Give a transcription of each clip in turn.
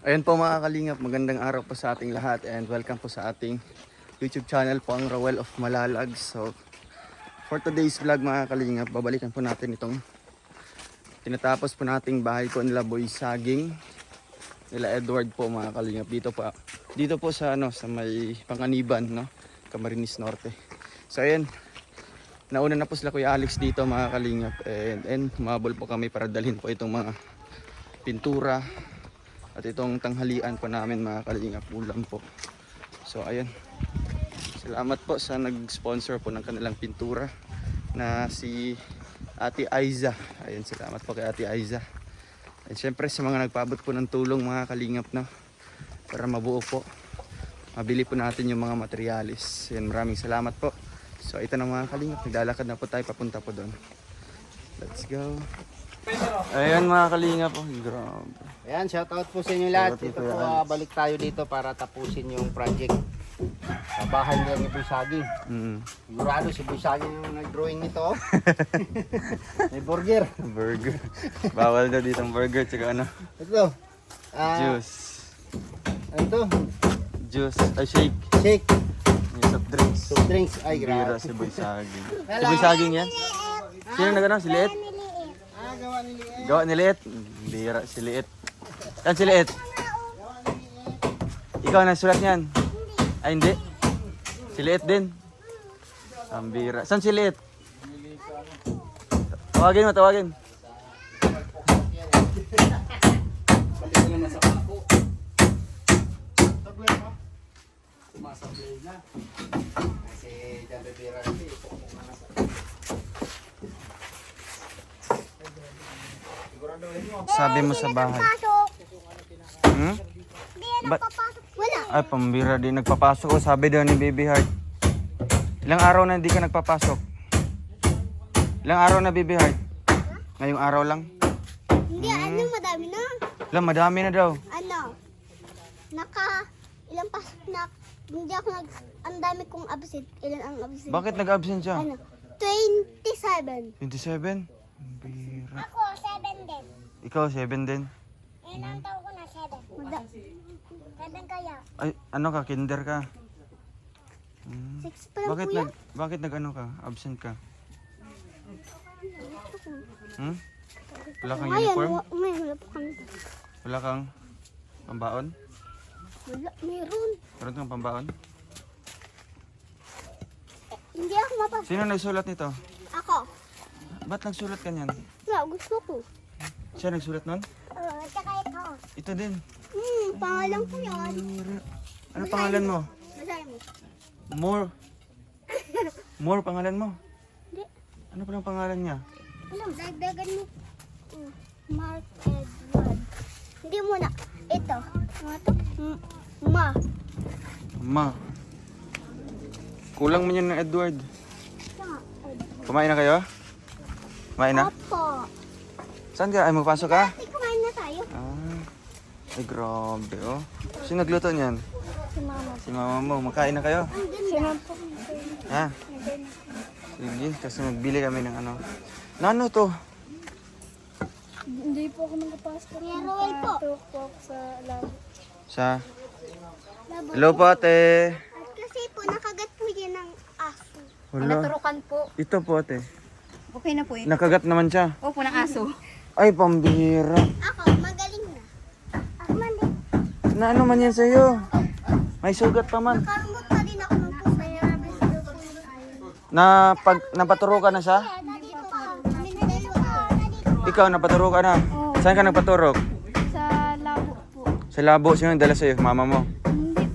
Ayun po mga kalingap, magandang araw po sa ating lahat and welcome po sa ating YouTube channel po, ang Roel of Malalag. So for today's vlog mga kalingap, babalikan po natin itong tinatapos po nating bahay po nila Boy Saging, nila Edward po mga kalingap. Dito po sa sa may Panganiban, no, Camarines Norte. So ayun, nauna na po sila Kuya Alex dito mga kalingap, and humabol po kami para dalhin po itong mga pintura at itong tanghalian po namin mga kalingap, ulam po. So ayun, salamat po sa nag-sponsor po ng kanilang pintura na si Ate Aiza. Ayun, salamat po kay Ate Aiza. At syempre sa mga nagpaabot po ng tulong mga kalingap, no, para mabuo po, mabili po natin yung mga materialis. Ayun, maraming salamat po. So ito na mga kalingap, naglalakad na po tayo papunta po doon. Let's go. Ayan mga kalingap, oh, grabe. Ayan, shoutout po sa inyo lahat. Ito po, balik tayo dito para tapusin yung project sa bahay nila ni Boy Saging. Sigurado si Boy Saging yung nag-drawing nito. May burger. Burger. Bawal daw ditong burger, tsaka ano? Ito. Juice. Ito. Juice. Ay, shake. Shake. Yung soft drinks. Soft drinks. Ay, Bira grabe. si Boy Saging. Si Boy Saging yan? Sino nag-ano? Si Liit? Gawa ni Liet. Gawa ni Liit? Bira si Liit. Yan si Liit. Ikaw na sulat niyan? Ay, hindi. Si Liit din. Ang bira. Saan si Liit? Tawagin mo, tawagin. Kasi dyan bibira rin. Sabi mo sa bahay. Hmm? Wala. Ay, pambira din nagpapasok. Oh, sabi daw ni Baby Heart. Ilang araw na hindi ka nagpapasok? Ilang araw na, Baby Heart? Ngayong araw lang? Hindi, madami na. Ilang madami na daw. Ilang pasok na. Hindi ako ang dami kong absent. Ilan ang absent? Bakit nag-absent siya? 27. 27? Pambira. Ako, 7 din. Ikaw, 7 din? Ilang taon ko na 7. 7 kaya. Ay, ano ka? Kinder ka? 6 pa lang Bakit kuya. bakit nag-ano ka? Absent ka? Hmm? Wala kang uniform? Ngayon, wala pa kami. Wala kang pambaon? Wala, meron. Meron kang pambaon? Hindi ako mapapasok. Sino nagsulat nito? Ako. Ba't nagsulat ka niyan? Wala, gusto ko. Siya nagsulat nun? Tsaka ito. Ito din. Pangalan ko yan. Ano pangalan mo? Basahin mo. More. More pangalan mo? Hindi. Ano palang pangalan niya? Alam, dagdagan mo. Mark Edward. Hindi muna. Ito. Ano to? Ma. Ma. Kulang mo yan ng Edward. Tsaka Kumain na kayo? Kumain na? Opo. Saan ka? Ay, magpasok ka? Kumain na tayo. Ay, grabe, oh. Sino nagluto niyan? Si mama. Si mama mo. Makain na kayo? Si mama po. Ha? Sige, kasi magbili kami ng ano. Nano to? Hindi po ako nakapasok. Kuya Roel po. Tulog po ako sa labo. Sa? Hello po, ate. At kasi po, nakagat po yan ng aso. Wala. Naturukan po. Ito po, ate. Okay na po eh. Nakagat naman siya. Opo, ng aso. Ay, pambihira. Ako, magaling na. Ako man din. Na ano man yan sa'yo? May sugat pa man. Karungot pa din ako ng pusa. Na pag napaturo ka na siya? Dito pa. Minadalo ka. Ikaw, napaturo ka na? Saan ka nagpaturok? Sa labo po. Sa labo. Sino yung dala sa'yo? Mama mo? Hindi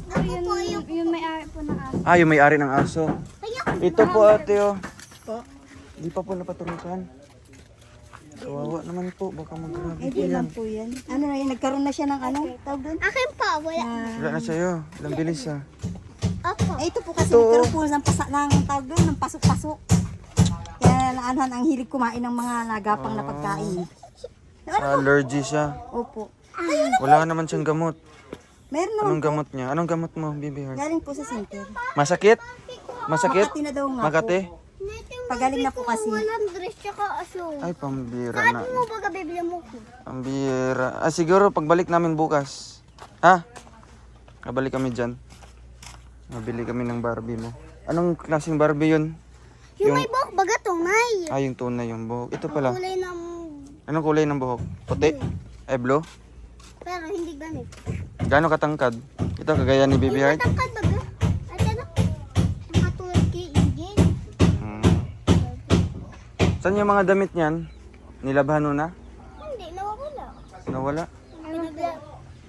po yun may-ari po ng aso. Ah, yung may-ari ng aso. Kaya, Ito po, ate, oh. Di pa po napaturukan. Kawawa naman po. Baka mag-grabe po Hindi yan. lang po yan. Ano na yun, nagkaroon na siya ng ano? Tawag doon? akin pa, wala. Wala na sa'yo. Ilang bilis, ah. Ako. Eh, ito po kasi Ito, nagkaroon po ng tawag doon, ng pasok-pasok. Kaya naanuhan ang hilig kumain ng mga nagapang na pagkain. Allergy siya. Opo. Wala naman siyang gamot. Meron naman Anong gamot niya? Anong gamot mo, baby heart? galing po sa center. Masakit? Masakit? Makati na daw nga po. Makati? Pagaling na po kasi. Walang dress tsaka aso. Ay, pambira Sabi na. mo baga bibili mo ko. Pambira. Ah, siguro pagbalik namin bukas. Ha? Kabalik kami dyan. Nabili kami ng Barbie mo. Anong klaseng Barbie yun? Yung may buhok baga tunay. Ah, yung tunay yung buhok. Ito pala. Kulay ng... Anong kulay ng buhok? Puti? Ay, blue? Pero hindi ganit. Gaano katangkad? Ito kagaya ni Baby Yung Heart? matangkad baga. At ano? Nakatulad kay Ingin. Hmm. Saan yung mga damit niyan? Nilabhan mo na? Hindi, nawawala. Nawala?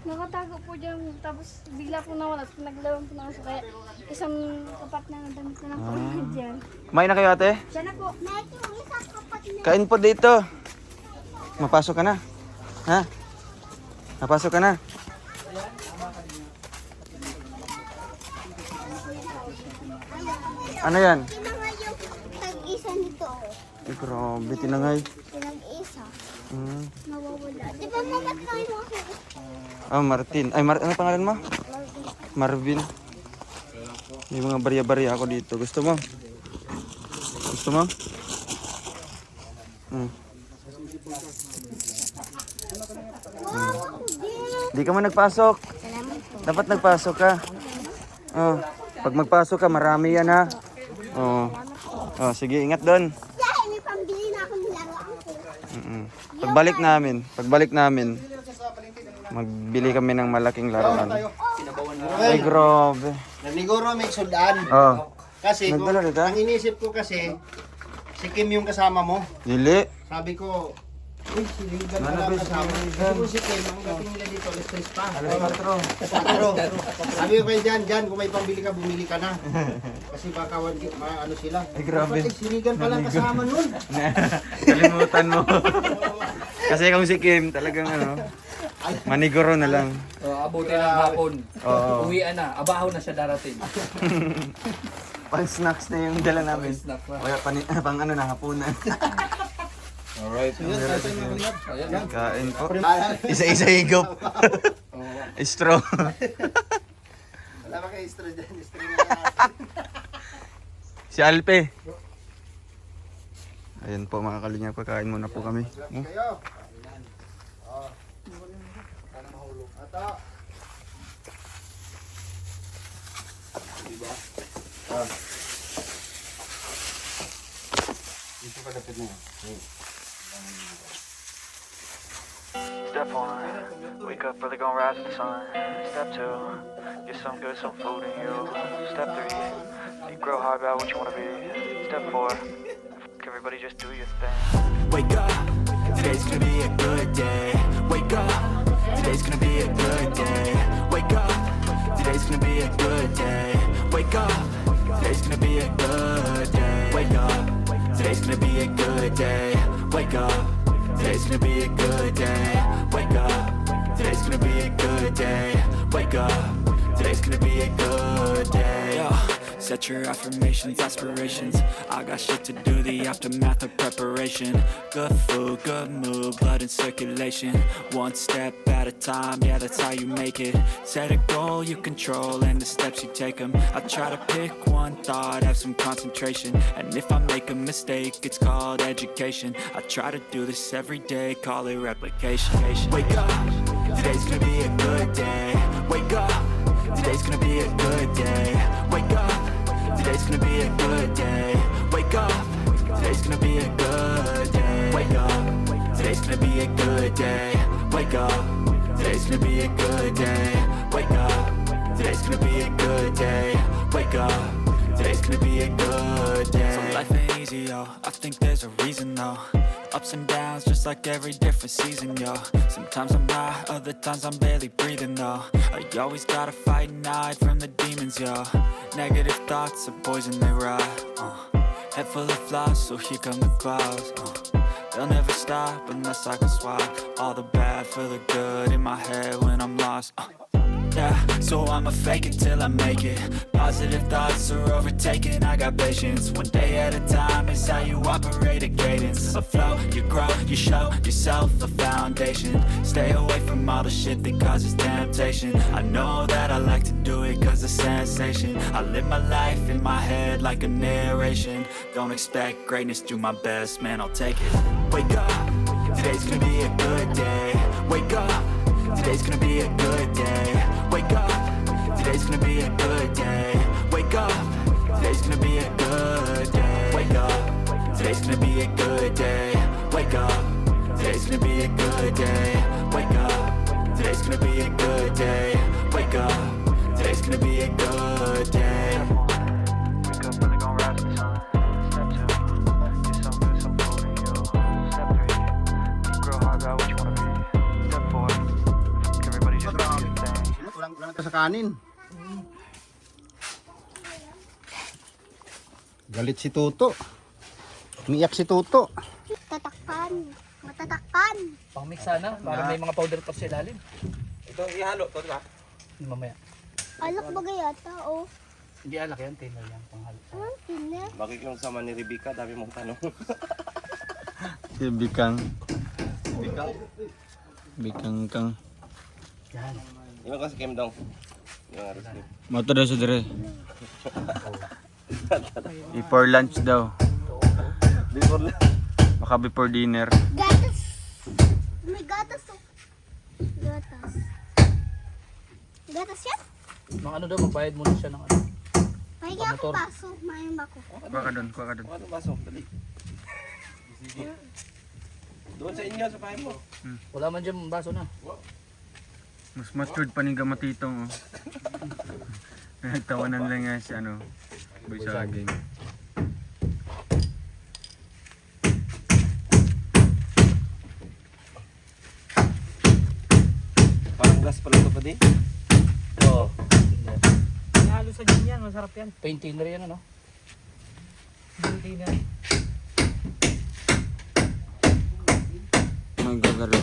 Nakatago po dyan, tapos bigla po nawala, naglawan po na ako. Kaya isang kapat na ng damit na lang po dyan. Kumain na kayo ate? Siya na po. Kahit yung isa kapat na. Kain po dito. Mapasok ka na. Ha? Napasok ka na. Ano yan? Tinangay yung tag-isa nito. Ay, grabe, tinangay. Tinag-isa. Hmm. Nawawala. Di ba mamatay mo ako? Ah, Martin. Ay, ano pangalan mo? Marvin. May mga barya-barya ako dito. Gusto mo? Gusto mo? Hmm. Wow, ako din. Di ka mo nagpasok. Salamat po. Dapat nagpasok ka. Oh, pag magpasok ka, marami yan ha. Oh. Oh, sige, ingat doon. Dahil may pambili na akong nilaruan ko. Pagbalik namin, magbili kami ng malaking laruan. Ay, grabe. Naniguro may sudan. Oh, Kasi kung, Nagdala ka? ang inisip ko kasi, si Kim yung kasama mo. dili. Sabi ko, uy, si Ligan pala ang kasama. Sabi ko si Kim, ang dating nila dito, alas 3 pa. Pero, sabi ko kayo dyan, kung may pambili ka, bumili ka na. Kasi baka ano sila. Ay, grabe. Bakit si Ligan pala ang kasama nun? Kalimutan mo. Kasi kung si Kim, talagang maniguro na lang. Abutin ng hapon. Oo. Uwian na. Abahaw na siya darating. Pang snacks na yung dala namin. Snack na. Kaya pang na, hapunan. Alright. Ayan. Kain po. Isa-isa higop. Straw. Wala ba kayo istro dyan? Istro na Si Alpe. Ayan po mga kalingap, kakain muna po kami. kayo. Ato. Dito pa dapat na yun. Step 1, wake up early, gonna rise with the sun. Step 2, get some good, some food in you. Step 3, you grow hard about what you wanna be. Step 4, everybody just do your thing. Wake up, today's gonna be a good day. Wake up, today's gonna be a good day. Wake up, today's gonna be a good day. Wake up, today's gonna be a good day. Wake up, today's gonna be a good day. Wake up, today's gonna be a good day. Wake up, today's gonna be a good day. Wake up, today's gonna be a good day. Yo, set your affirmations, aspirations. I got shit to do, the aftermath of preparation. Good food, good mood, blood in circulation. One step at a time, yeah, that's how you make it. Set a goal you control and the steps you take them. I try to pick one thought, have some concentration. And if I make a mistake, it's called education. I try to do this every day, call it replication. Wake up, today's gonna be a good day. Wake up, today's gonna be a good day. Wake up, today's gonna be a good day. Wake up, today's gonna be a good day. Wake up, today's gonna be a good day. Wake up, today's gonna be a good day. Wake up, today's gonna be a good day. Wake up, today's gonna be a good day. So life ain't easy, yo. I think there's a reason, though. Ups and downs, just like every different season, yo. Sometimes I'm high, other times I'm barely breathing, though. I always gotta fight and hide from the demons, yo. Negative thoughts are poison, they rot. Head full of flies, so here come the clouds. They'll never stop unless I can swap all the bad for the good in my head when I'm lost. Yeah, so I'ma fake it till I make it. Positive thoughts are overtaken, I got patience. One day at a time is how you operate a cadence. A flow, you grow, you show yourself a foundation. Stay away from all the shit that causes temptation. I know that I like to do it cause it's sensation. I live my life in my head like a narration. Don't expect greatness, do my best, man, I'll take it. Wake up, today's gonna be a good day. Wake up, today's gonna be a good day. Wake up, today's gonna be a good day. Wake up, today's gonna be a good day. Wake up, today's gonna be a good day. Wake up, today's gonna be a good day. Wake up, today's gonna be a good day. Wake up, today's gonna be a good day. Wake up, really gon' rise with the sun. Step 2, get some good, some food in you. Step 3, think real hard about what you wanna be. Step 4, everybody just do your thing. Walang ito sa kanin. Galit si Tuto. Umiyak si Tuto. Tatakpan. Matatakpan. Pang-mix sana, para may mga powder pa sa ilalim. Ito ihalo to, di ba? Mamaya. Alak bagay yata, oh. Hindi alak yan, thinner yan. Panghalo. Ah, hindi. Bakit yung sama ni Rebecca, dami mong tanong. Si Bikang. Bikang kang. Yan. Di ba kasi Kim Dong? Yung aros ni. Mato daw sa dire. Before lunch daw. Before na. Baka before dinner. Gatas. May gatas, oh. Gatas. Gatas yan? Mga ano daw, magbayad muna siya ng ano. Pahingi ako paso. Mayroon ba ako? Kuha ka doon, kuha ka doon. Ano baso? Dali. Sige. Doon sa inyo, sa bahay mo. Wala man dyan baso na. Mas matured pa ni Gamatitong. Oh. Nagtawanan lang nga si ano. Boy saging. Parang gas pala ito pa di. Oo. Halo sa gin yan, masarap yan. Paint thinner yan ano? Paint thinner. Magagalo.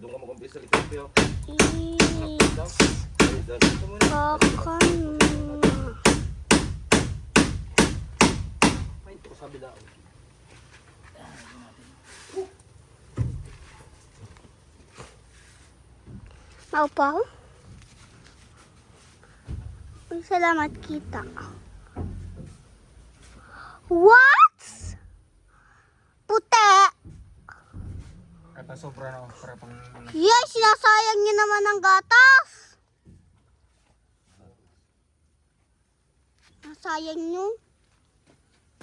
Doon ka mag-umpisa sa likod ko. Kakan. Sabi daw. Maupo ako? Uy, salamat kita. What? Puti! Ay pa sobra na para pang Yes, sinasayang niyo naman ang gatas. Nasayang niyo.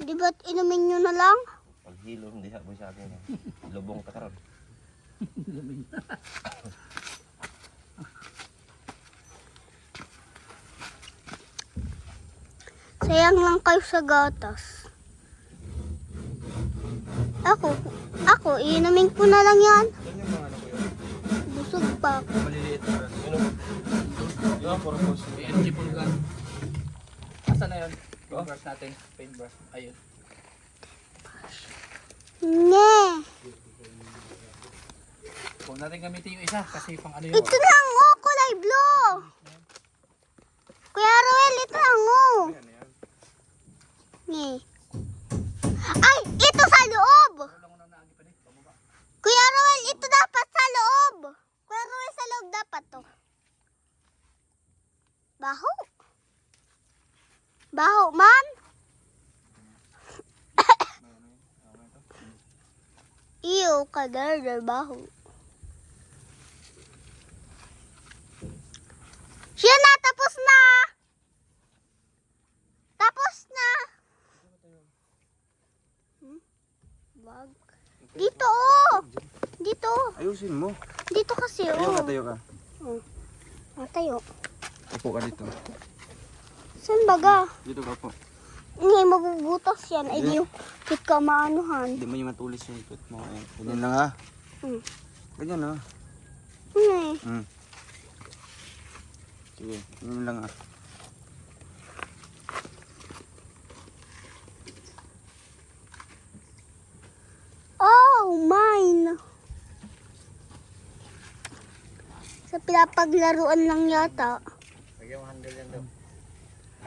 Di ba't inumin niyo na lang? Paghilo, hindi ha, boy sa akin. Lubong takarot. Sayang lang kayo sa gatas. Ako, inumin ko na lang yan. Busog pa ako. maliliit para. Yung purpose. PNG pulgan. Asa na yun? Paintbrush natin. Paintbrush. Ayun. Nye. Huwag natin gamitin yung isa kasi pang ano yun. Ito lang, oh, kulay blue. Kuya Roel, ito lang, oh. Nye. Ay, ito sa loob. Kuya Roel, ito dapat sa loob. Kuya Roel, sa loob dapat to. Baho. Baho man. Iyo, kadar baho. Siya na, tapos na. Tapos na. Wag. Dito, oh. Dito. Ayusin mo. Dito kasi, Tayo ka, oh. tayo ka. Tayo. Upo ka dito. Saan baga? Dito ka po. Hindi, mabubutas yan. Ay, di yung kit ka maanuhan. Hindi mo yung matulis yung ikot mo. Ayan. Ganyan lang ha. Hmm. Ganyan ha. Hmm. Sige, ganyan lang ha. Oh, mine. Sa pinapaglaruan lang yata.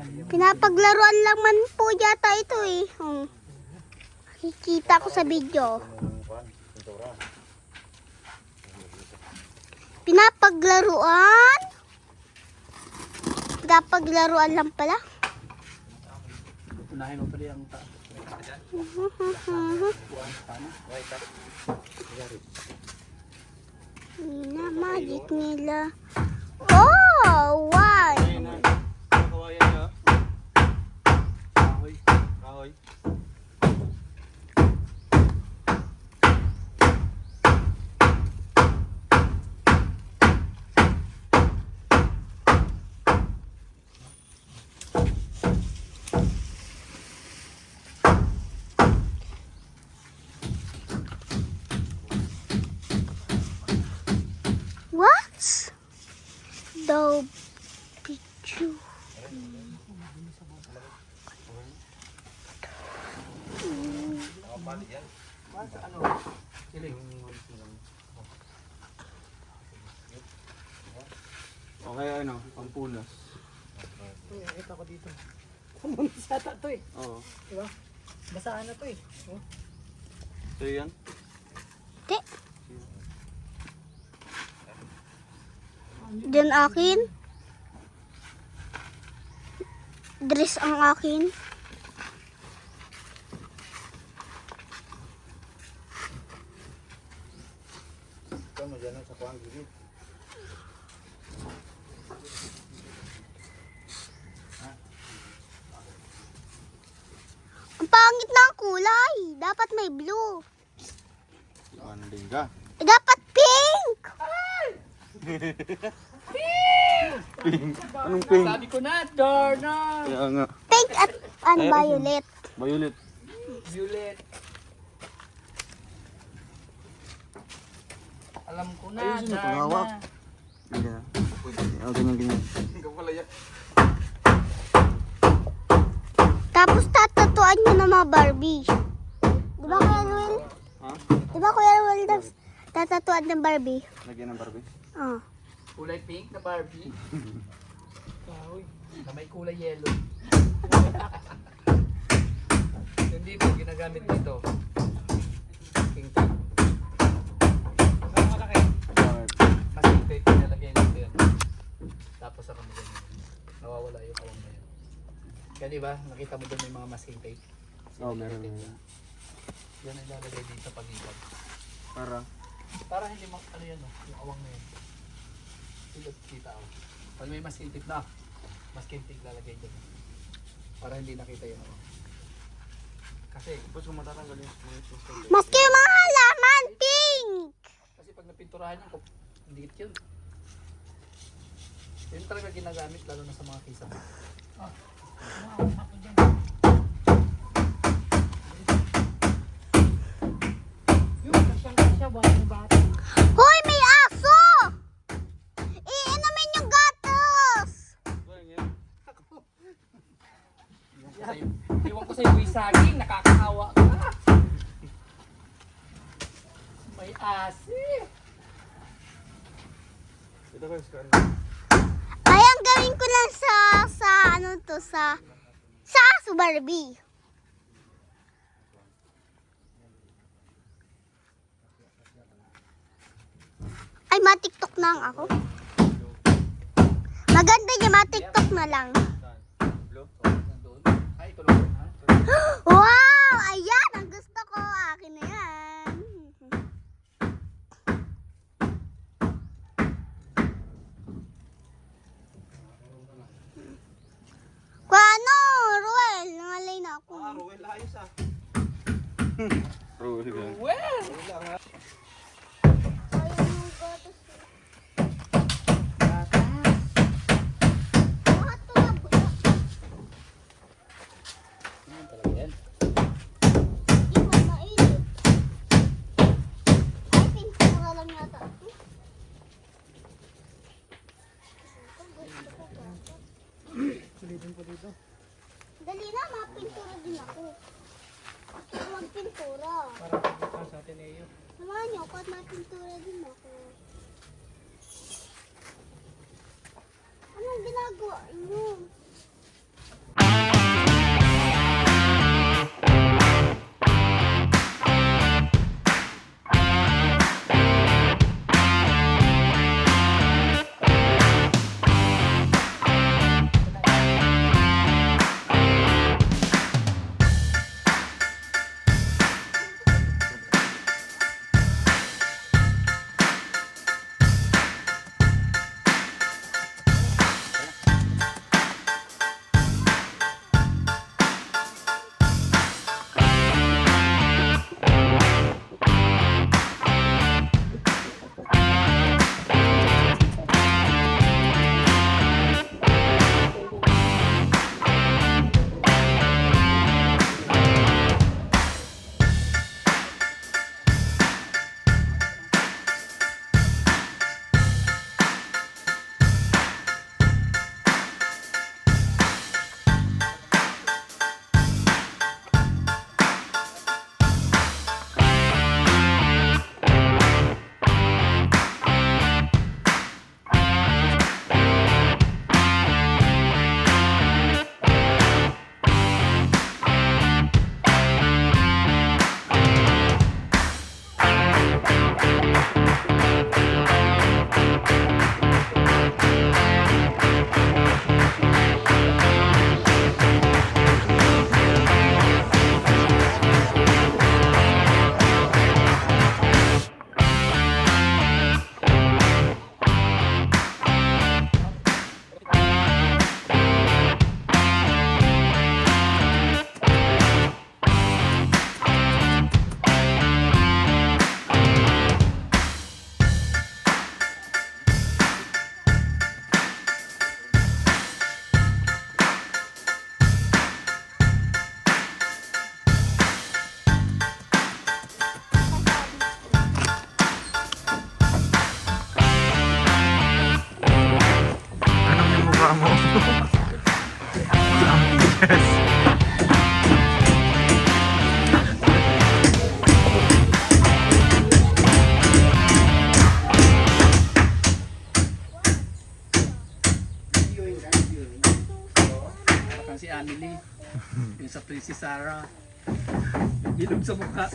Pinapaglaruan lang man po yata ito eh. Nakikita ko sa video. Pinapaglaruan? nagkapaglaruan lang pala. Unahin mo pala yung taas. Nina, magic nila. Oh, why? Kawayan niya. Kahoy. Kahoy. What? The picture. Okay, ano, pampunas. Ito ko dito. Sa to eh. Oo. Diba? Basaan na to eh. So yan? Te. Diyan akin. Dress ang akin. Ito mo dyan sa kuwang gilid. Ang pangit ng kulay. Dapat may blue. Ano din ka? Dapat pink. Pink. Anong pink? Sabi ko na, Darna! Kaya nga. Pink at violet. Violet. Violet. Alam ko na, Ayusin mo, Darna. paghawak. Ganyan. Ganyan, ganyan. Tapos tatatuan nyo ng mga Barbie. Diba Kuya Ruel? Ha? Diba Kuya Ruel? Tatatuan ng Barbie. Lagyan ng Barbie. Oh. Kulay pink na Barbie. Kahoy. Na may kulay yellow. Yung dito, ginagamit dito. Pink tape. Masking tape, pinalagay dito yan. Tapos ako mo ganyan. Nawawala yung awang na yan. Kaya diba, nakita mo doon may mga masking tape. Oo, meron. Yan ay lalagay dito sa pagitan. Para Hindi ano yan, yung awang na yan. Kita ako. Pag may masking tape na, masking tape lalagay dyan. Para hindi nakita yung awang. Kasi, Tapos kung matatanggal yung Maski yung mga halaman, pink! kasi pag napinturahan yung hindi yun. Yun talaga ginagamit lalo na sa mga kisam. Hoy, may aso! Iinumin yung gatos! Iwan ko sa'yo yung saging, nakakahawa ka. May asin. Ito ko yung Ay, ang gawin ko lang sa aso Barbie. Ay, matiktok na ang ako. Maganda niya, matiktok na lang. Nandun. Ay, tulog na. Wow! Ayan! Ang gusto ko. Akin na yan. Kuano? Ruel, nangalay na ako. Ruel, ayos ah. Ruel ka. Well! Ano talaga yan? Ay, pintura lang yata. Dali na, mapintura din ako. Magpintura. Para sa atin eh yun. Samahan niyo ako at mapintura din ako. Anong ginagawa niyo? si Sarah. Ilog sa mukha.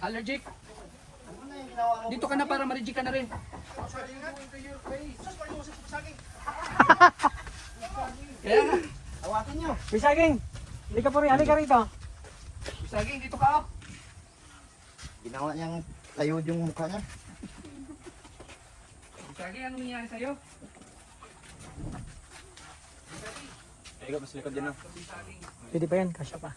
Allergic? Dito ka na para ma-reject ka na rin. Kaya nga. Hawakin nyo. Bisaging! Halika po rin, halika rito. Bisaging, dito ka. Ginawa niyang tayod yung mukha niya. Bisaging, anong nangyari sa'yo? Ikaw, mas likod din na. Pwede pa yan, kasya pa.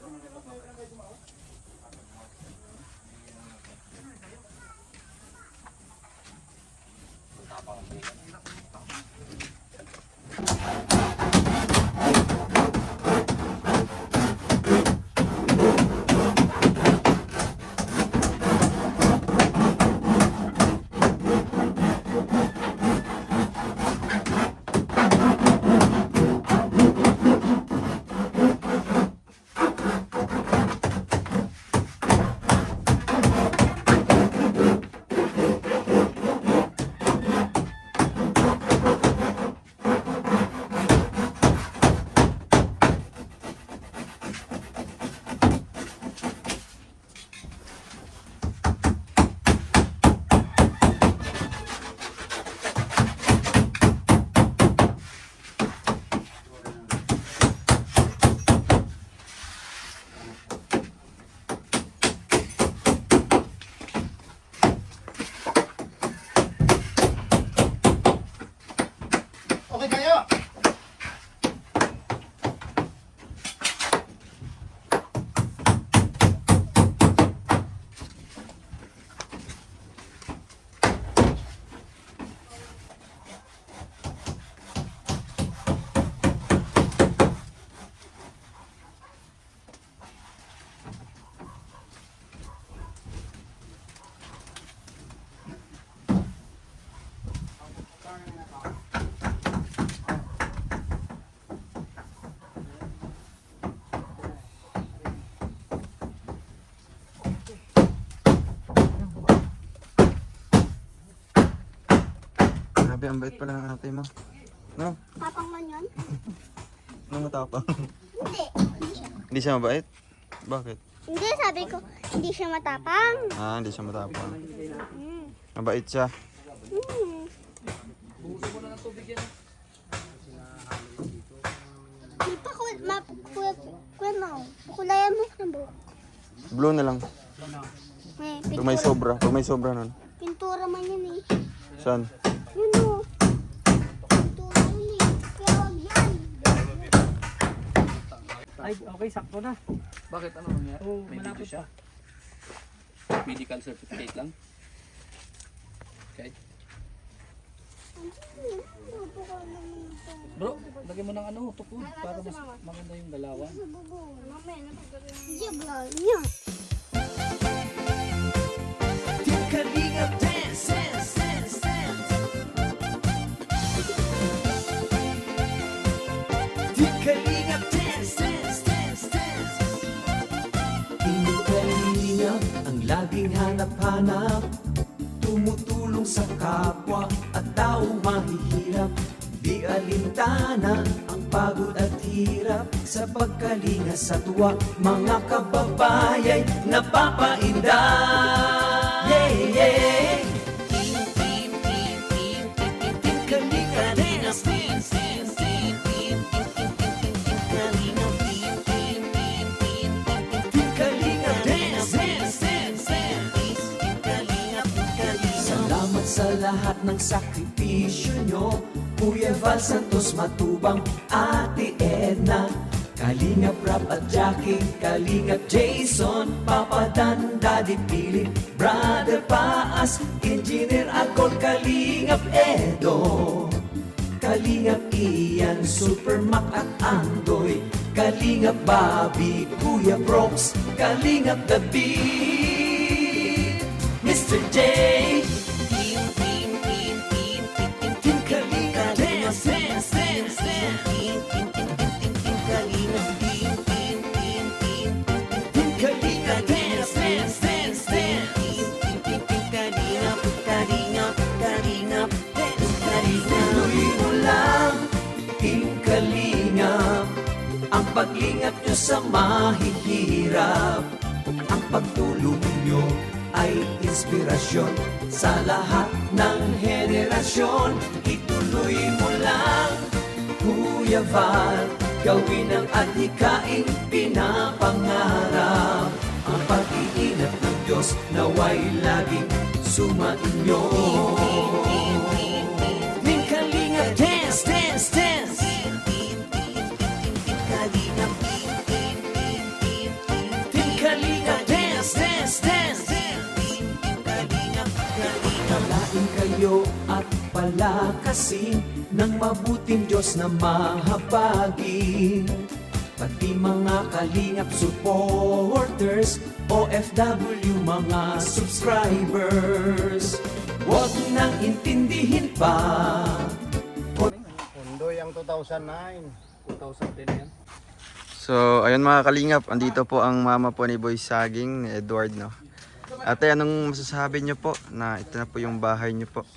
Grabe, ang bait pala ng ate mo. No? Tapang man yun? Ano matapang? Hindi. Hindi siya. Hindi siya mabait? Bakit? Hindi, sabi ko, hindi siya matapang. Ah, hindi siya matapang. Hmm. Mabait siya. Hmm. Di pa ko, kulayan mo ng buhok. Blue na lang. May Pag may sobra. Pag may sobra nun. pintura man yun eh. Saan? Yun o. Pintura yun eh. Kaya wag yan. Ay, okay, sakto na. Bakit? Ano nangyari? May dito siya. Medical certificate lang. Okay. Bro, lagyan mo ng ano, tukod para mas maganda yung galawan. Mamaya na pagdating. Diyan ba? Yan. Kalingap dance, dance, dance, dance. Kalingap dance, dance, dance, dance. Inyong kalingap ang laging hanap-hanap, tumutulong sa kapwa at tao mahihirap. Di alintana ang pagod at hirap, sa pagkalinga sa tuwa mga kababayay napapainda. Yeah, yeah. Team, team, team, team, team, team, team, Kalinga dance, team, team, team, team, team, team, team, team, Kalinga, team, team, team, team, team, team, Kalinga dance, dance, dance, dance, team, Kalinga, team, Kalinga. Salamat sa lahat ng sakripisyo nyo, Kuya Val Santos Matubang, Ate Edna, Kalingap Rap at Jackie, Kalingap Jason, Papa Dan, Daddy Philip, Brother Paas, Engineer Agol, Kalingap Edo, Kalingap Ian, Super Mac at Andoy, Kalingap Bobby, Kuya Brox, Kalingap The Beat, Mr. J. Team, team, team, team, team, team, team, Kalingap dance, dance, dance, dance. Team, team, team, team, team, team, Kalingap, team, team, team, team, team, Kalingap dance, dance, dance, dance. Team, team, team, team, Kalingap, Kalingap, Kalingap, dance, Kalingap. Tuloy mo lang, Team Kalingap, ang paglingap nyo sa mahihirap, ang pagtulong nyo ay inspirasyon sa lahat ng henerasyon. Ituloy mo lang, Kuya Val, gawin ang adhikaing pinapangarap. Ang pag-iingat ng Diyos naway laging sumainyo. Team Kalingap dance, dance, dance. Team Kalingap dance, dance, dance. Palain kayo at palakasin ng mabuting Diyos na mahabagin. Pati mga Kalingap supporters, OFW mga subscribers, huwag nang intindihin pa. Pundoy ang 2009. 2010 yan. So, ayun mga kalingap, andito po ang mama po ni Boy Saging, ni Edward, no? Ate, anong masasabi niyo po na ito na po yung bahay niyo po?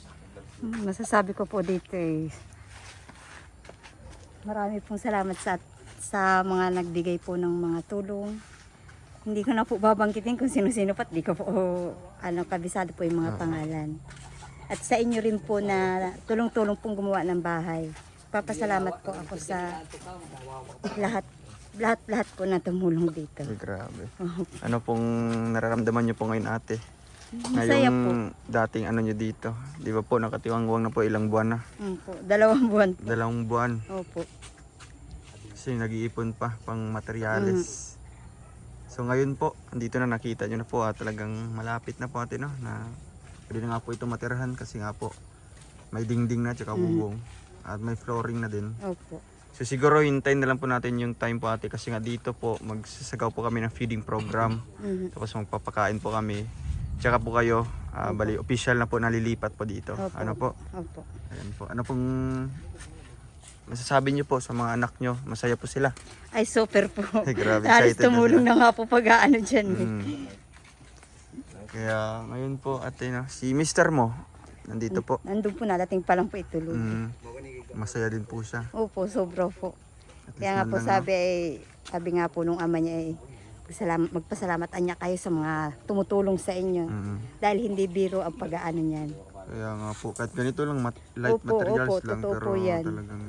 Masasabi ko po dito eh, marami pong salamat sa mga nagbigay po ng mga tulong. Hindi ko na po babanggitin kung sino-sino pat, di ko po kabisado po yung mga pangalan. At sa inyo rin po na tulong-tulong pong gumawa ng bahay. Papasalamat po ako sa lahat po na tumulong dito. Ay, grabe. Ano pong nararamdaman niyo po ngayon, ate? Masaya po. Ngayong dating ano niyo dito, di ba po nakatiwangwang na po ilang buwan na? Po, 2 buwan po. 2 buwan. Opo. Kasi nag-iipon pa pang materyales. So ngayon po, andito na nakita niyo na po talagang malapit na po ate, no? Na pwede na nga po ito matirahan kasi nga po may dingding na tsaka bubong at may flooring na din. Opo. So siguro hintayin na lang po natin yung time po ate kasi nga dito po magsasagaw po kami ng feeding program. Tapos magpapakain po kami. Tsaka po kayo, bali official na po nalilipat po dito. Opo. Ano po? Opo. Ayan po. Ano pong masasabi niyo po sa mga anak niyo? Masaya po sila. Ay, super po. Ay, grabe, Halos excited na tumulong sila. na nga po pag-ano dyan. Kaya ngayon po ate, no, si Mr. mo, nandito po. Nandun po, nadating pa lang po itulog. Masaya din po siya. Opo, sobra po. At least Kaya nga man po lang, sabi nga po nung ama niya magpasalamat niya kayo sa mga tumutulong sa inyo. Dahil hindi biro ang pag-aano niyan. Kaya nga po, kahit ganito lang, light Opo, materials opo, lang, totoo pero po yan. talagang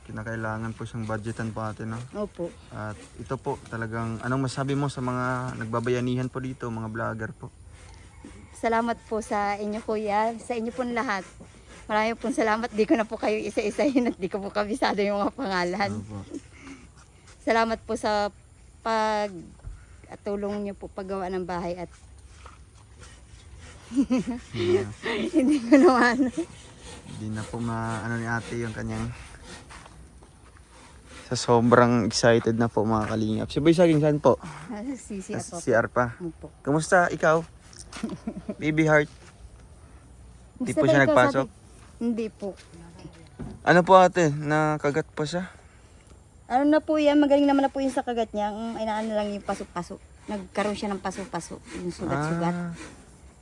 kinakailangan po siyang budgetan po natin, no? Opo. At ito po, talagang, anong masabi mo sa mga nagbabayanihan po dito, mga vlogger po? Salamat po sa inyo kuya, sa inyo po lahat. Maraming pong salamat. Di ko na po kayo isa-isahin at di ko po kabisado yung mga pangalan. Opo. Salamat po sa tulong niyo po paggawa ng bahay at hindi ko naman. Hindi na po ano ni ate yung kanyang sa sobrang excited na po mga kalingap. Si Boy Saging saan po? Sisi at po. CR pa. Opo. Kumusta ikaw? Baby heart. Hindi po Basta siya ikaw, nagpasok? Hindi po. Ano po ate? Nakagat pa siya? Ano na po yan, magaling naman na po yung sa kagat niya. Ang inaano lang yung pasok-pasok. Nagkaroon siya ng pasok-pasok. Yung sugat-sugat.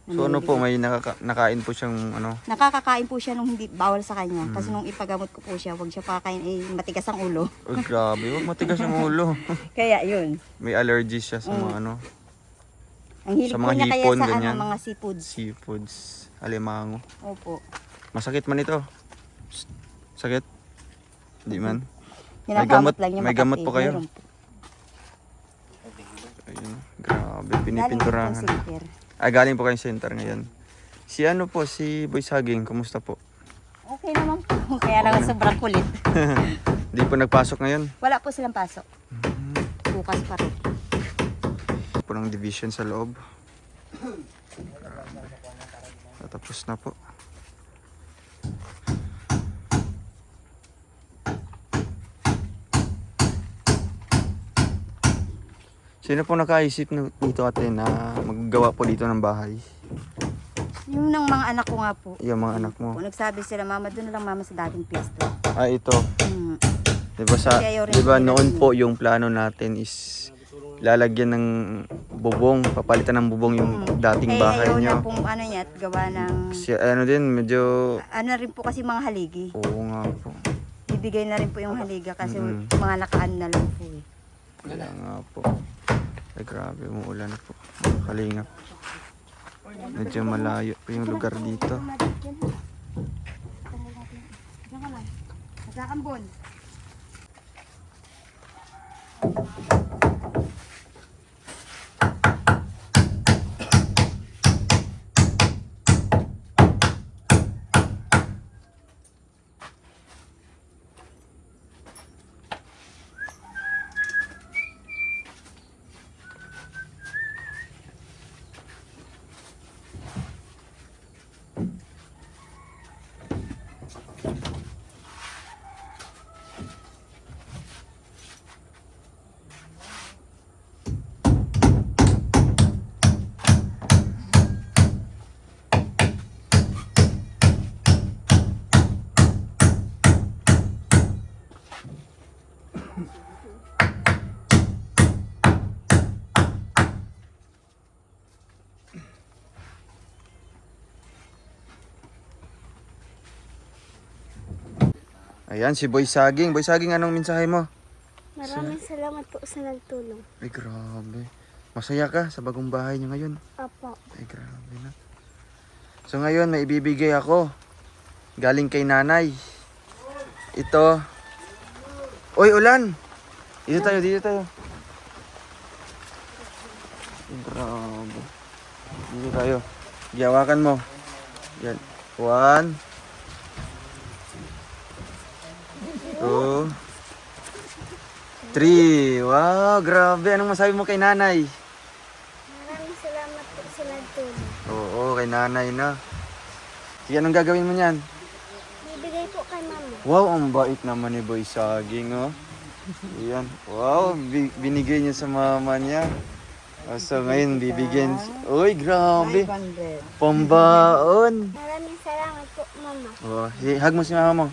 So ano po, may nakain po siyang ano? Nakakakain po siya nung hindi bawal sa kanya. Kasi nung ipagamot ko po siya, wag siya pakakain, matigas ang ulo. Oh, grabe, wag matigas ang ulo. Kaya yun. May allergy siya sa mga ano, Ang hilig Sa po mga niya kaya hipon, sa ganyan. mga seafoods. seafoods, alimango. Opo. Masakit man ito? Sakit? Hindi man? Ginagamot lang niya may gamot po kayo? Meron po. Ayun, grabe, Galing po pinipinturahan. sa center. Galing po kayong center ngayon. Si ano po, si Boy Saging, kumusta po? Okay naman po. Kaya naman sobrang kulit. Hindi po nagpasok ngayon? Wala po silang pasok. Bukas pa rin. Po ng division sa loob. Tapos na po. Sino po nakaisip nito ate na maggawa po dito ng bahay? Yung ng mga anak ko nga po. Yung mga anak mo. Kung nagsabi sila, mama, doon na lang mama sa dating pwesto. Ito. Hmm. Diba Kasi ayaw rin diba nila noon yun. po yung plano natin is lalagyan ng bubong, papalitan ng bubong yung dating bahay ayaw niyo. na pong ano niya at gawa ng... Kasi ano din, medyo, Ano rin po kasi mga haligi. oo nga po. Ibigay na rin po yung haliga kasi mga nakaan na lang po eh. Kaya nga po. Ay grabe, umuulan po. Kalingap. Medyo malayo po yung lugar dito. Nagkaambon. Ayan, si Boy Saging. Boy Saging, anong mensahe mo? Maraming salamat po sa nagtulong. Ay grabe. Masaya ka sa bagong bahay niya ngayon? Apo. Ay grabe na. So ngayon, may ibibigay ako. Galing kay nanay. Ito. Oy, ulan! Dito tayo, dito tayo. Ay, grabe. Dito tayo. Giyawakan mo. Yan. 1 2 3. Wow, grabe. Anong masabi mo kay nanay? Maraming salamat po sa nagtulong. Oo, kay nanay na. Sige, anong gagawin mo niyan? Bibigay po kay mama. Wow, ang bait naman ni Boy Saging, oh. Ayan. Wow, binigay niya sa mama niya. So, ngayon, bibigyan. Uy, grabe. Pambaon. Maraming salamat po, mama. Oh, hug mo si mama mo.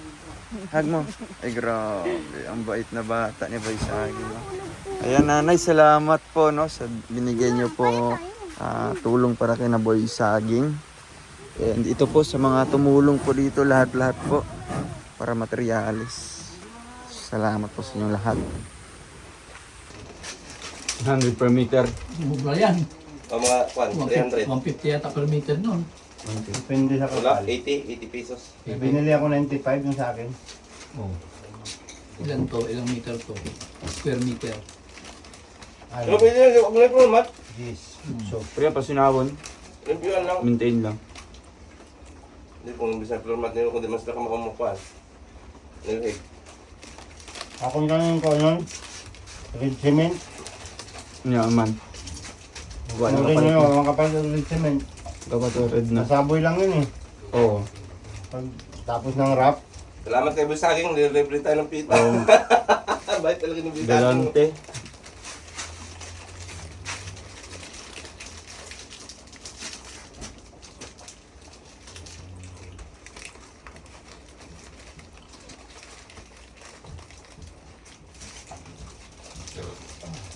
Hug mo. Ay, grabe. Ang bait na bata ni Boy Saging. Oh. Ayan, nanay, salamat po, no, sa binigay niyo po tulong para kay na Boy Saging. And ito po sa mga tumulong po dito, lahat-lahat po para materialis. Salamat po sa inyong lahat. 100 per meter. Mubra yan. O mga 300. 150 yata per meter nun. Depende sa Wala, kapal. 80 pesos. Binili ako 95 yung sa akin. Oh. Ilan to? Ilang meter to? Square meter. Ano pwede nyo? Huwag mo na yung mat. Yes. So, Pero pa sinawon, Limpiwan lang. maintain lang. Hindi kung bisa floor mat nyo, kung di mas na kamakamukwan. Nilhig. ako yung yun. Red cement. Yeah, man. Wala Ano rin kapalit yun, na. mga kapal ng red cement. Dapat red na. Nasaboy lang yun eh. Oo. Pag tapos ng wrap, Salamat kay Busaging, nire-rebre tayo ng pita. Oo. Bait talaga ng pita. Galante.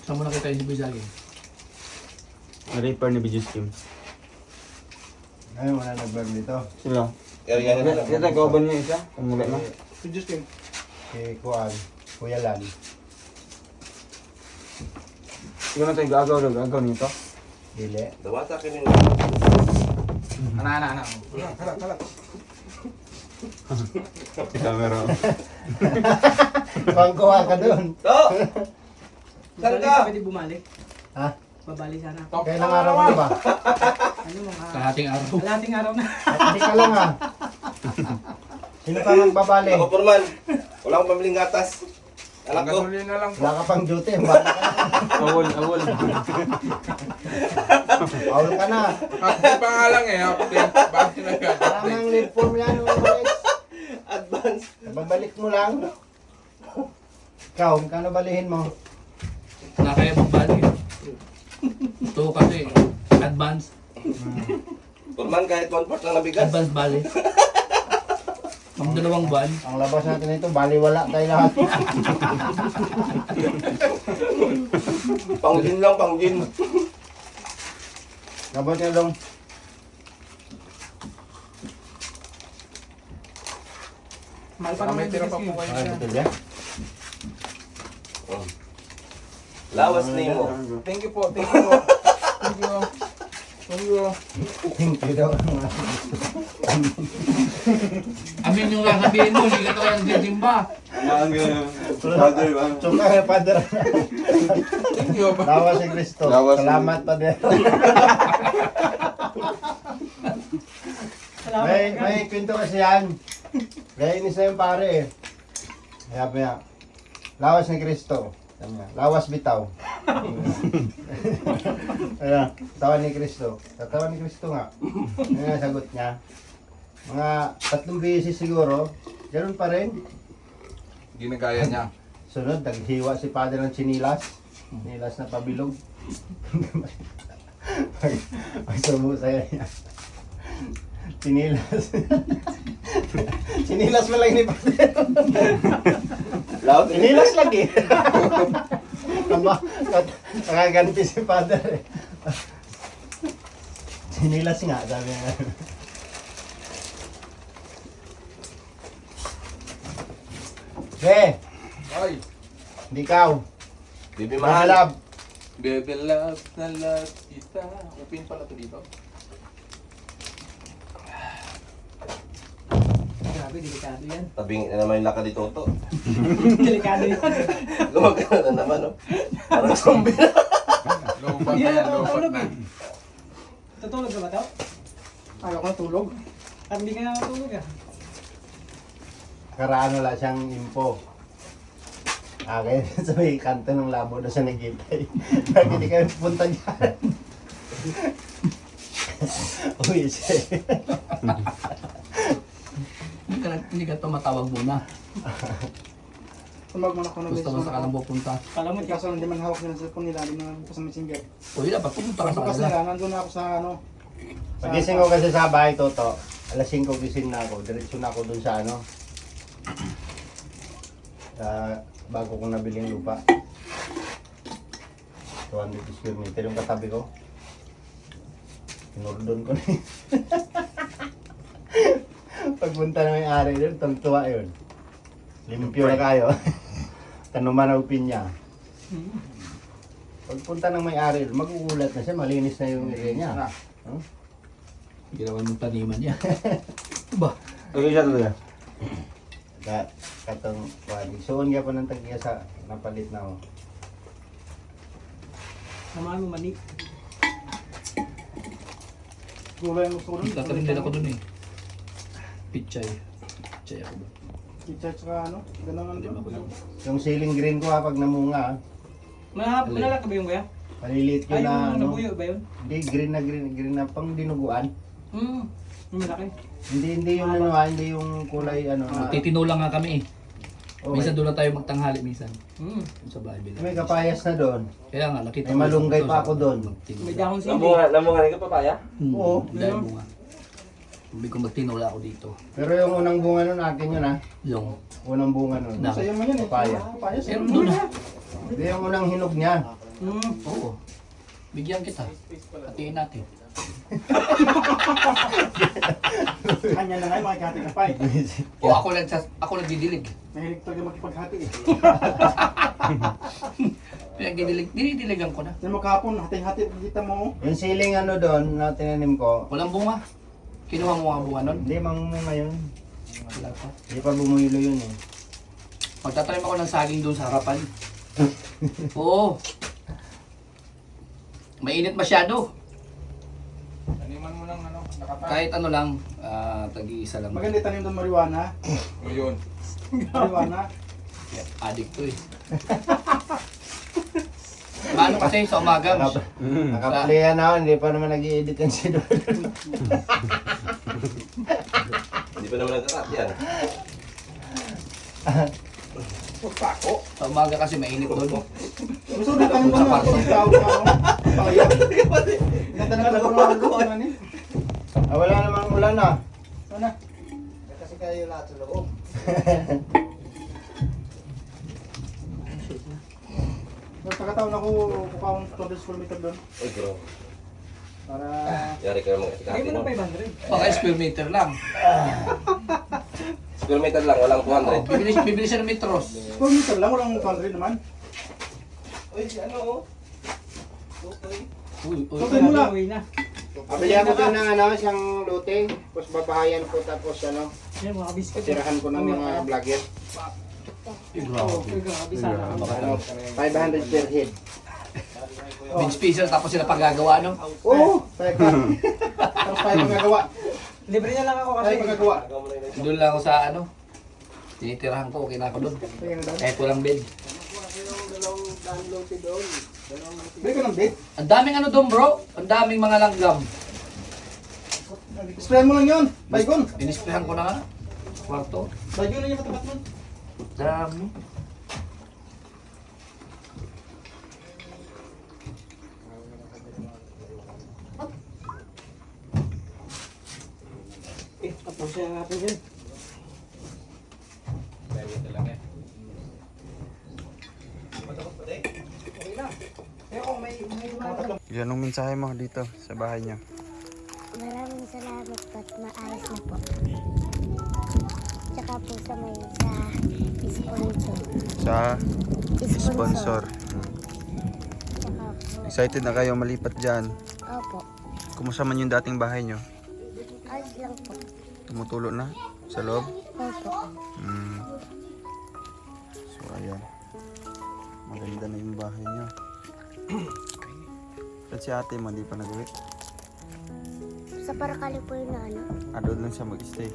Saan mo nakita yung si Bizagin? Repair ni Bijus Kim. ayun, wala nag-vlog dito. Sila. Kaya yan na Kita kauban niya isa. Pamula na. Si Kuan, Kuya Lan. Siguro na tayo gagaw nito. Dili. Dawata ka nyo. Ana. Si camera. Pangkuha ka doon. To! Saan ka? Pwede bumalik? Ha? Babali sana. Kailang araw mo ba? Ano mga... Kalahating araw. Kalahating araw na. Hindi ka lang ha. Sino pa magbabali? Ako Purman. Wala akong pamiling gatas. Anak ko. Wala ka pang duty. Bala ka na. Awol. Paul ka na. Update pa nga lang eh, update. Bakit Wala nag-update? nang leave form yan. Umalis. Advance. Babalik mo lang. Ikaw, kano balihin mo? Wala kaya magbali. Ito kasi, advance. Purman kahit 1/4 lang nabigas. Advance bali. Ang 2 buwan. Ang labas natin ito, baliwala tayo lahat. Panggin lang, panggin. Gabot niya dong. Mahal pa Baka may naman tira yung pa po bigas kayo Ito dyan. dyan. Lawas ni mo. Thank you po, thank you po. Thank you. Thank you. Thank you daw. Amin yung sasabihin mo, hindi ka to yung gisimba. Father ba? Tsaka kay Padre. Thank you. Lawas si Cristo. Lawas si- Salamat, Padre. May kwento kasi yan. Kaya inis na yung pare eh. Kaya pa yan. Lawas ni Cristo. Sabi niya, lawas bitaw. Kaya, tawa ni Cristo. Tatawa ni Cristo nga. Yan ang sagot niya. Mga 3 beses siguro. Ganun pa rin. Ginagaya niya. Sunod, naghiwa si Padre ng chinilas. Chinilas na pabilog. Magsumusayan niya. Chinilas. Chinilas mo lang ni Padre. Loud. Chinilas lagi. Nakaganti si Padre. Chinilas nga, sabi nga. Ay, Hindi ikaw. Bibi mahal. Mahalab. baby love na love kita. Upin pala to dito. Grabe, delikado yan. Tabing na naman yung laka dito to. Delikado yan. Gumagana na naman, no? Parang zombie na. Lobat na Yan, yan, lobat tulog na. eh. Tutulog ka ba daw? Ayaw ko natulog. At hindi ka na natulog ah. Karaan wala siyang info. Akin, sa may kanto ng labo na siya nagitay. Bakit hindi kayo punta dyan? Uy, siya. Hindi ka tumatawag muna. Tumag mo na ko na Gusto mo sa kanang pupunta. Kala mo, kaso hindi man hawak nila sa cellphone nila. Hindi man ko sa messenger. O yun, dapat pumunta ka sa Pagbukas kanila. nila, nandun na ako sa ano. Pagising ko kasi sa bahay, Toto. Alas 5 gising na ako. Diretso na ako dun sa ano. Bago kong nabiling lupa. 200 square meter yung katabi ko. Tinurdon ko na Pagpunta na may-ari doon, tungtuwa yun. Limpyo na kayo. Tanuman ang pinya. Pagpunta ng may-ari, magugulat na siya, malinis na yung area niya. Huh? Ginawa mong taniman niya. Ba? Okay siya tuloy. Katong wali. Suon nga pa ng tagya sa napalit na ako. Samahan mo mani. Gulay mo gusto ko doon. Tatanim din ako dun eh. Pichay. Pichay ako dun. Chichat saka ano. Ganun Tanim ako lang. dun. Yung ceiling green ko ha, pag namunga, Manalak ka ba yung kuya? maliliit yun Ay, na yung ano. nabuyo ba yun? Hindi, green na pang dinuguan. Yung malaki. Hindi yung ano hindi yung kulay ano na. Titino lang nga kami eh. Oh, Minsan doon lang tayo magtanghali minsan. Hmm. Doon sa bahay bila. may kapayas na doon. Kaya nga, nakita May malunggay pa ako doon. May dahon sili. Namunga rin ka papaya? Oo. Dahil bunga. Sabi ko magtinola ako dito. Pero yung unang bunga nun akin yun ha. Yung. Unang bunga nun. Na. Sa'yo mo yun eh. Papaya. Papaya sa'yo. Pero doon ah. Hindi yung unang hinog niya. Oo. Bigyan kita. Hatiin natin. Kanya na ngayon, makikihati ka pa eh. O ako nagdidilig. Mahilig talaga makipaghati eh. Dinidiligan ko na. Yan mo kahapon, hating-hati kita mo. Yung siling ano doon na tinanim ko. Walang bunga. Kinuha mo mga bunga nun? Hindi, mangunga yun. Wala pa. Hindi pa bumuyilo yun eh. Magtatanim ako ng saging doon sa harapan. Oo. Mainit masyado. Taniman mo lang ano, nakapal. Kahit ano lang, tag-iisa lang. Maganda tanim doon marijuana. O yun. Marijuana. Addict to eh. Paano kasi sa umaga? Nakaplayan na ako, hindi pa naman nag-i-edit yan si doon. Hindi pa naman nagkakat yan. Sa umaga kasi mainit doon. Gusto na tanim doon na ikaw papaya. Natanim ka doon na eh. Wala namang ulan ah. Sana. Kasi kayo lahat sa loob. Pagkataon ako kukawang 200 square meter doon. Ay, bro. Para... Yari ka naman Hindi katikati mo mo. na 500. Baka square meter lang. Square meter lang, walang 200. Bibili siya ng metros. Square meter lang, walang 200 naman. Uy, ano oh? Uy, Tutoy mo lang. Pabili ako doon ng ano, siyang lute. Tapos babahayan ko tapos ano, Yan, mga biscuit. tirahan ko ng mga vlogger. Grabe sana. Ano, 500 per head. Bench pieces tapos sila paggagawa no? Oo! Tapos tayo magagawa. Libre niya lang ako kasi. Tayo magagawa. Doon lang ako sa ano. Tinitirahan ko, okay na ako doon. Kahit walang bed. Bili ka ng bed. Ang daming ano doon bro. Ang daming mga langgam. Sprayan mo lang yun. Baygon. Inisprehan ko na nga. Kwarto. Baygon lang yung katapat mo. Dami. Tapos siya natin yun. Yan ang mensahe mo dito sa bahay niyo. Maraming salamat po at maayos na po. Tsaka po sa may sponsor. Sa sponsor. Tsaka po. Excited na kayo malipat dyan. Opo. Kumusta man yung dating bahay niyo? Ayos lang po. Tumutulo na sa loob? Opo. So ayan. Maganda na yung bahay niyo. At si ate mo, di pa nag-uwi. Sa Paracali po yun na ano. Doon lang siya mag-stay.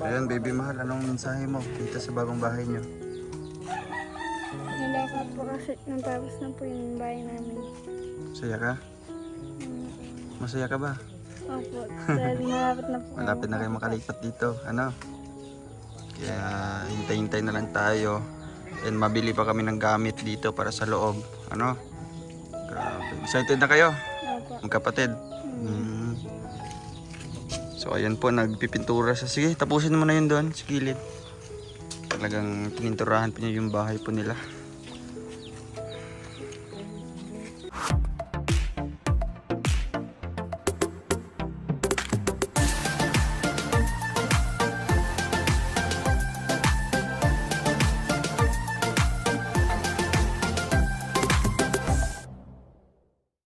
Ayan, baby mahal, anong mensahe mo dito sa bagong bahay niyo? Nalakat po kasi natapos na po yung bahay namin. Masaya ka? Masaya ka ba? Opo, dahil malapit na po. Malapit na kayo makalipat dito, ano? Kaya hintay-hintay na lang tayo. And mabili pa kami ng gamit dito para sa loob, ano? Grabe. Excited na kayo? Opo. Magkapatid? So ayan po, nagpipintura siya. Sige, tapusin mo na yun doon sa gilid. Talagang pininturahan pa niya yung bahay po nila.